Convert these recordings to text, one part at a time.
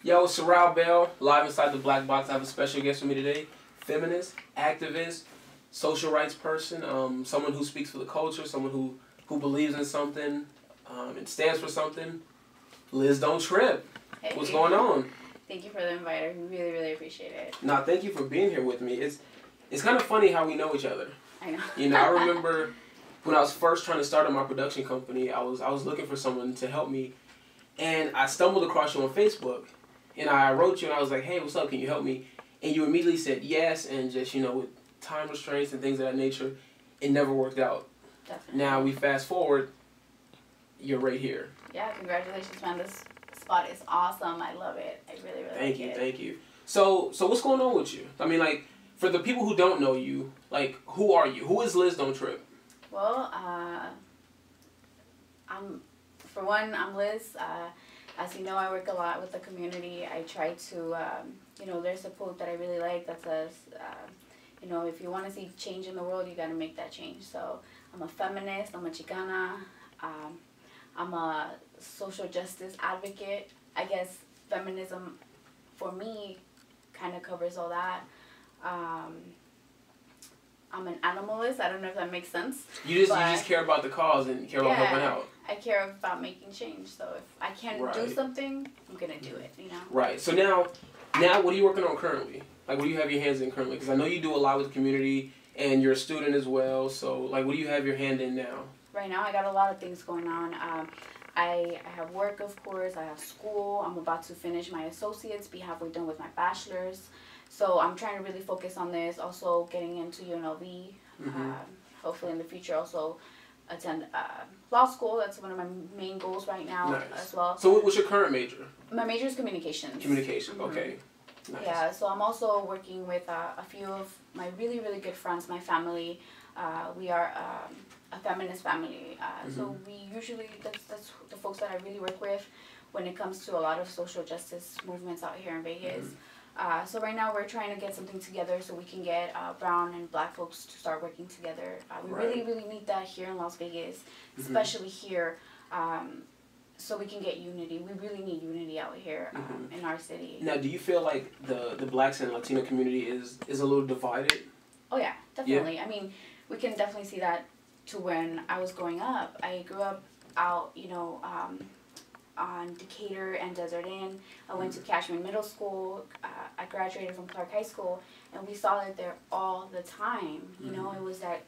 Yo, Siril Beil, live inside the Black Box. I have a special guest with me today. Feminist, activist, social rights person, someone who speaks for the culture, someone who believes in something and stands for something. Liz Dont Trip. Hey. What's going on? Thank you for the invite. I really, really appreciate it. Nah, thank you for being here with me. It's kind of funny how we know each other. I know. You know, I remember when I was first trying to start my production company, I was looking for someone to help me, and I stumbled across you on Facebook. And I wrote you and I was like, hey, what's up? Can you help me? And you immediately said yes, and just, you know, with time restraints and things of that nature, it never worked out. Definitely. Now we fast forward, you're right here. Yeah, congratulations, man. This spot is awesome. I love it. I really, really Thank like you, it. thank you. So what's going on with you? I mean, like, for the people who don't know you, like, who are you? Who is Liz Dont Trip? Well, I'm Liz. As you know, I work a lot with the community. I try to, you know, there's a quote that I really like that says, you know, if you want to see change in the world, you got to make that change. So I'm a feminist, I'm a Chicana, I'm a social justice advocate. I guess feminism, for me, kind of covers all that. I'm an animalist. I don't know if that makes sense. You just care about the cause and care about helping out. I care about making change. So if I can do something, I'm gonna do it. You know. Right. So now, what are you working on currently? Like, what do you have your hands in currently? Because I know you do a lot with the community, and you're a student as well. So, like, what do you have your hand in now? Right now, I got a lot of things going on. I have work, of course. I have school. I'm about to finish my associates, be halfway done with my bachelor's. So I'm trying to really focus on this. Also getting into UNLV. Hopefully in the future also attend law school. That's one of my main goals right now as well. So what's your current major? My major is communications. Communications, okay. Nice. Yeah, so I'm also working with a few of my really, really good friends, my family. We are a feminist family. So we usually, that's the folks that I really work with when it comes to a lot of social justice movements out here in Vegas. So right now we're trying to get something together so we can get brown and black folks to start working together. We really, really need that here in Las Vegas, especially here, so we can get unity. We really need unity out here in our city. Now, do you feel like the blacks and Latino community is a little divided? Oh yeah, definitely. Yeah. I mean, we can definitely see that to when I was growing up. I grew up out, you know, on Decatur and Desert Inn. I went to Cashman Middle School. I graduated from Clark High School, and we saw it there all the time. You know, it was that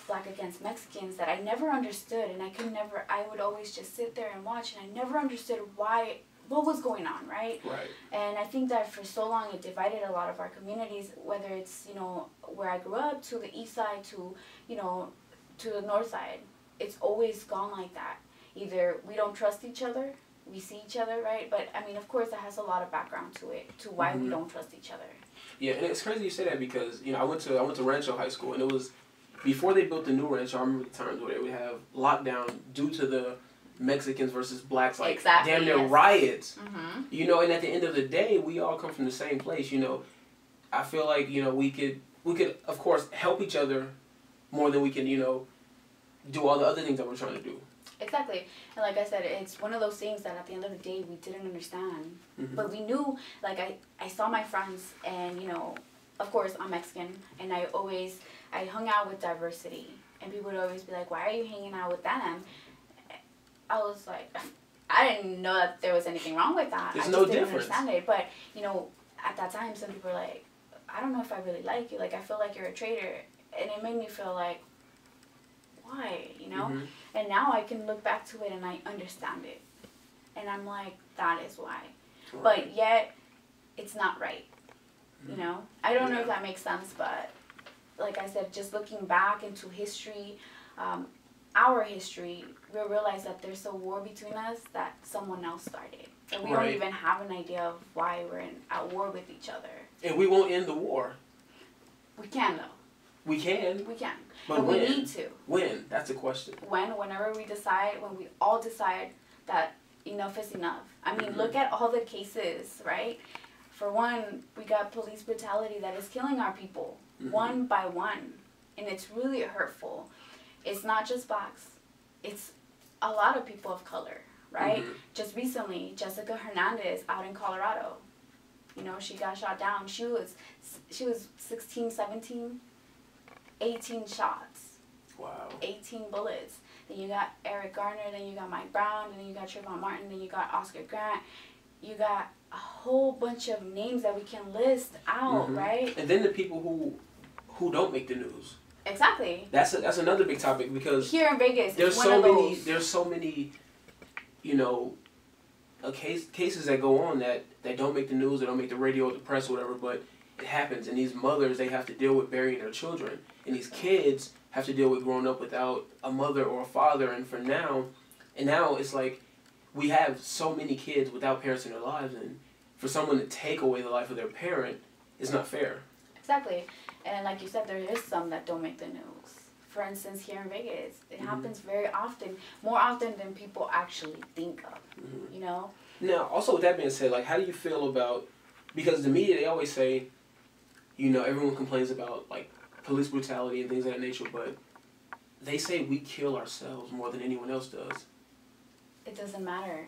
black against Mexicans that I never understood, and I would always just sit there and watch, and I never understood what was going on, right? Right. And I think that for so long it divided a lot of our communities, whether it's, you know, where I grew up to the east side to, you know, to the north side. It's always gone like that. Either we don't trust each other, we see each other, right? But I mean, of course, that has a lot of background to it, to why we don't trust each other. Yeah, and it's crazy you say that because, you know, I went to Rancho High School, and it was before they built the new Rancho. I remember the times where they would have lockdown due to the Mexicans versus blacks, like damn near riots. You know, and at the end of the day, we all come from the same place. You know, I feel like, you know, we could of course help each other more than we can, you know, do all the other things that we're trying to do. Exactly. And like I said, it's one of those things that at the end of the day we didn't understand. But we knew, like I saw my friends, and, you know, of course I'm Mexican, and I hung out with diversity, and people would always be like, why are you hanging out with them? I was like, I didn't know that there was anything wrong with that. There's I no just didn't difference. Understand it. But, you know, at that time some people were like, I don't know if I really like you. Like, I feel like you're a traitor. And it made me feel like, why, you know? And now I can look back to it and I understand it. And I'm like, that is why. But yet, it's not right, you know? I don't know if that makes sense, but like I said, just looking back into history, our history, we'll realize that there's a war between us that someone else started. And we don't even have an idea of why we're at war with each other. And we won't end the war. We can, though. We can. We can. But and when? We need to. When? That's the question. Whenever we decide, when we all decide that enough is enough. I mean, look at all the cases, right? For one, we got police brutality that is killing our people, one by one. And it's really hurtful. It's not just blacks. It's a lot of people of color, right? Just recently, Jessica Hernandez out in Colorado. You know, she got shot down. She was 16, 17, 18 shots. Wow. 18 bullets. Then you got Eric Garner, then you got Mike Brown, then you got Trayvon Martin, then you got Oscar Grant. You got a whole bunch of names that we can list out, right? And then the people who don't make the news. Exactly. That's another big topic, because here in Vegas, there's so many, you know, cases that go on that don't make the news, that don't make the radio or the press or whatever, but it happens. And these mothers, they have to deal with burying their children, and these kids have to deal with growing up without a mother or a father. And now it's like we have so many kids without parents in their lives, and for someone to take away the life of their parent is not fair. Exactly. And like you said, there is some that don't make the news. For instance, here in Vegas, it happens very often, more often than people actually think of, you know? Now, also with that being said, like, how do you feel about, because the media, they always say, you know, everyone complains about, like, police brutality and things of that nature, but they say we kill ourselves more than anyone else does. It doesn't matter.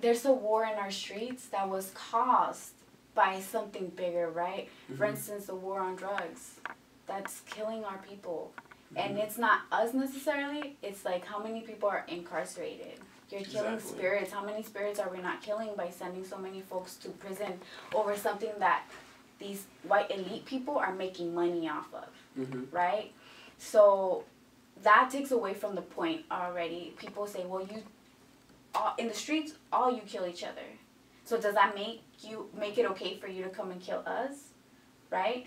There's a war in our streets that was caused by something bigger, right? For instance, the war on drugs. That's killing our people. And it's not us necessarily. It's like how many people are incarcerated. You're killing spirits. How many spirits are we not killing by sending so many folks to prison over something that these white elite people are making money off of, right? So that takes away from the point already. People say, well, in the streets, all you kill each other. So does that make it okay for you to come and kill us, right?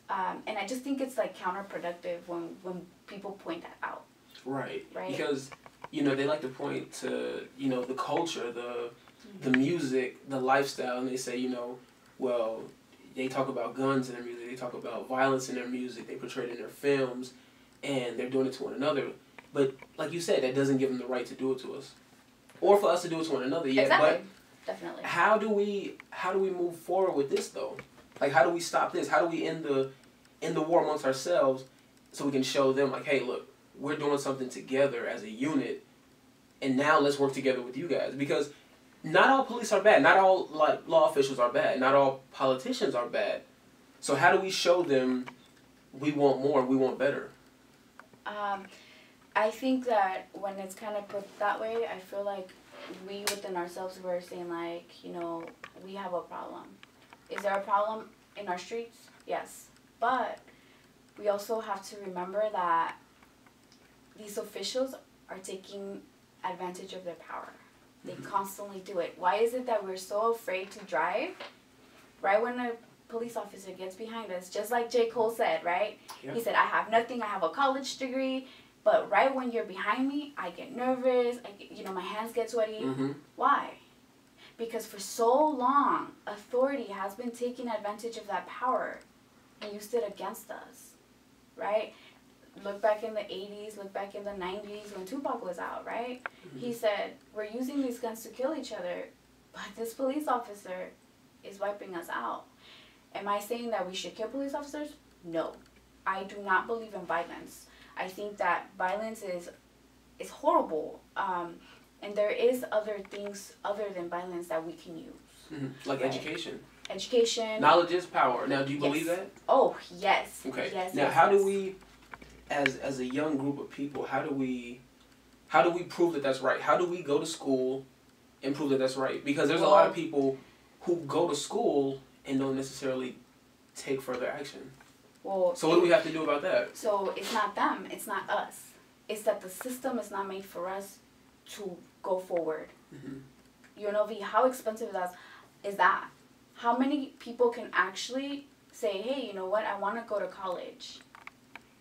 And I just think it's like counterproductive when people point that out. Right. Because, you know, they like to point to, you know, the culture, the music, the lifestyle, and they say, you know, well, they talk about guns in their music, they talk about violence in their music, they portray it in their films, and they're doing it to one another. But like you said, that doesn't give them the right to do it to us, or for us to do it to one another yet. Exactly. But definitely. How do we move forward with this though? Like, how do we stop this? How do we end the war amongst ourselves, so we can show them, like, hey, look, we're doing something together as a unit, and now let's work together with you guys. Because not all police are bad. Not all, like, law officials are bad. Not all politicians are bad. So how do we show them we want more, we want better? I think that when it's kind of put that way, I feel like we within ourselves were saying, like, you know, we have a problem. Is there a problem in our streets? Yes. But we also have to remember that these officials are taking advantage of their power. They constantly do it. Why is it that we're so afraid to drive right when a police officer gets behind us? Just like J. Cole said, right? Yep. He said, I have nothing, I have a college degree, but right when you're behind me, I get nervous, my hands get sweaty. Why? Because for so long, authority has been taking advantage of that power and used it against us, right? Look back in the 80s, look back in the 90s when Tupac was out, right? He said, we're using these guns to kill each other, but this police officer is wiping us out. Am I saying that we should kill police officers? No. I do not believe in violence. I think that violence is horrible. And there is other things other than violence that we can use. Like education. Education. Knowledge is power. Now, do you believe that? Oh, yes. Okay. Yes, now, how do we, as a young group of people, how do we prove that that's right? How do we go to school and prove that that's right? Because there's a lot of people who go to school and don't necessarily take further action. Well, so what do we have to do about that? So it's not them. It's not us. It's that the system is not made for us to go forward. UNLV, how expensive is that? How many people can actually say, hey, you know what, I want to go to college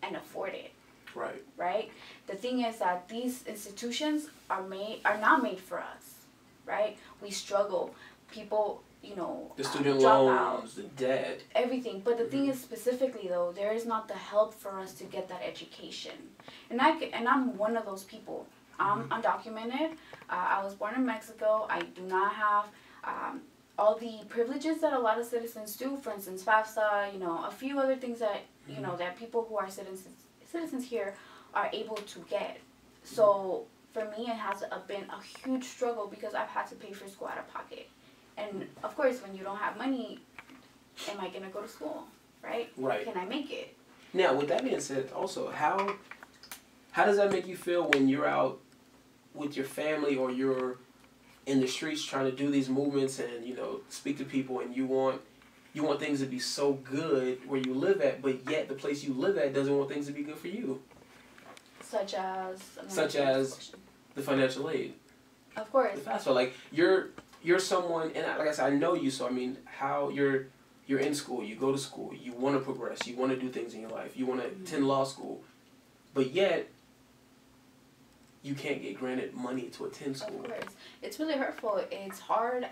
and afford it? Right. Right? The thing is that these institutions are not made for us, right? We struggle. People, the student drop loans, out, the debt. Everything. But the thing is, specifically though, there is not the help for us to get that education. And I'm one of those people. I'm undocumented. I was born in Mexico. I do not have all the privileges that a lot of citizens do. For instance, FAFSA, a few other things that, that people who are citizens here are able to get. So, for me, it has been a huge struggle because I've had to pay for school out of pocket. And, of course, when you don't have money, am I going to go to school, right? Right. Can I make it? Now, with that being said, also, how does that make you feel when you're out with your family or you're in the streets trying to do these movements and, you know, speak to people, and you want things to be so good where you live at, but yet the place you live at doesn't want things to be good for you? Such as the financial aid. Of course. The FAFSA. Like, you're someone, and like I said, I know you, so I mean, how you're in school, you go to school, you want to progress, you want to do things in your life, you want to attend law school, but yet you can't get granted money to attend school. Of course. It's really hurtful. It's hard.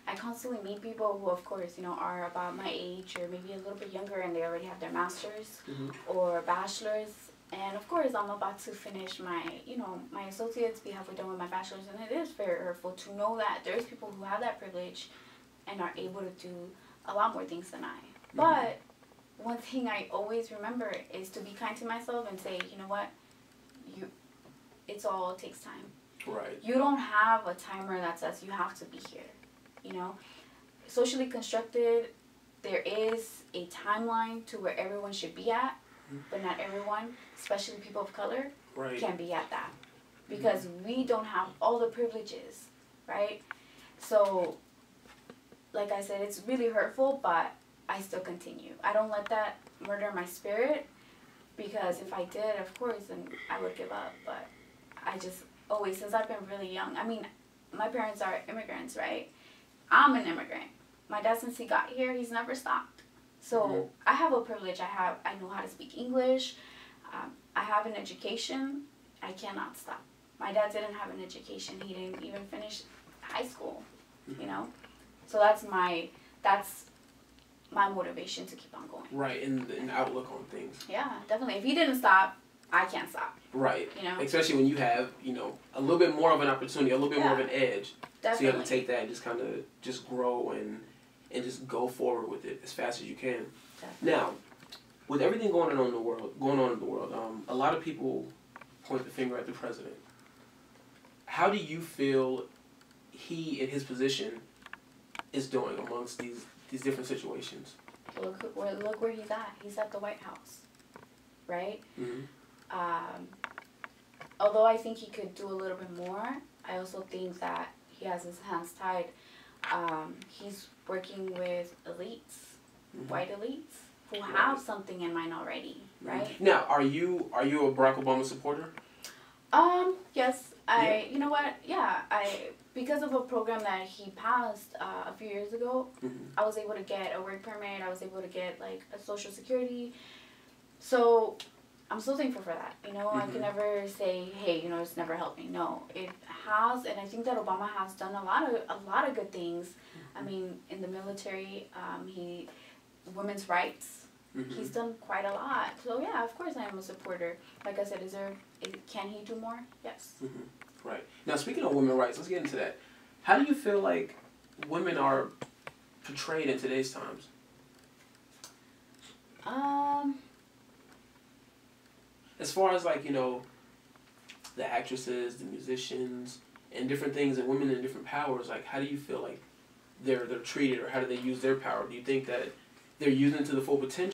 I constantly meet people who, of course, you know, are about my age or maybe a little bit younger, and they already have their master's or bachelor's. And, of course, I'm about to finish my, you know, my associates, be halfway done with my bachelor's, and it is very hurtful to know that there's people who have that privilege and are able to do a lot more things than I. But one thing I always remember is to be kind to myself and say, you know what, it all takes time. Right. You don't have a timer that says you have to be here, you know. Socially constructed, there is a timeline to where everyone should be at, but not everyone, especially people of color, can be at that. Because we don't have all the privileges, right? So, like I said, it's really hurtful, but I still continue. I don't let that murder my spirit, because if I did, of course, then I would give up. But I just always, since I've been really young, I mean, my parents are immigrants, right? I'm an immigrant. My dad, since he got here, he's never stopped. So I have a privilege. I know how to speak English. I have an education. I cannot stop. My dad didn't have an education. He didn't even finish high school, you know? So that's my motivation to keep on going. Right, and the outlook on things. Yeah, definitely. If he didn't stop, I can't stop. Right. You know? Especially when you have, you know, a little bit more of an opportunity, a little bit more of an edge. Definitely. So you have to take that and just kind of just grow and just go forward with it as fast as you can. Definitely. Now, with everything going on in the world, a lot of people point the finger at the president. How do you feel he, in his position, is doing amongst these different situations? Look where he's at. He's at the White House, right? Although I think he could do a little bit more, I also think that he has his hands tied. He's working with elites, white elites, who have something in mind already, right? Now, are you a Barack Obama supporter? Yes. You know what? Yeah, because of a program that he passed a few years ago, I was able to get a work permit. I was able to get like a Social Security. So I'm so thankful for that. You know, I can never say, hey, you know, it's never helped me. No, it has, and I think that Obama has done a lot of good things. I mean, in the military, women's rights. He's done quite a lot. So yeah, of course I am a supporter. Like I said, can he do more? Yes. Right. Now, speaking of women's rights, let's get into that. How do you feel like women are portrayed in today's times? As far as, like, you know, the actresses, the musicians, and different things, and women in different powers, like, how do you feel like they're treated, or how do they use their power? Do you think that they're using it to the full potential?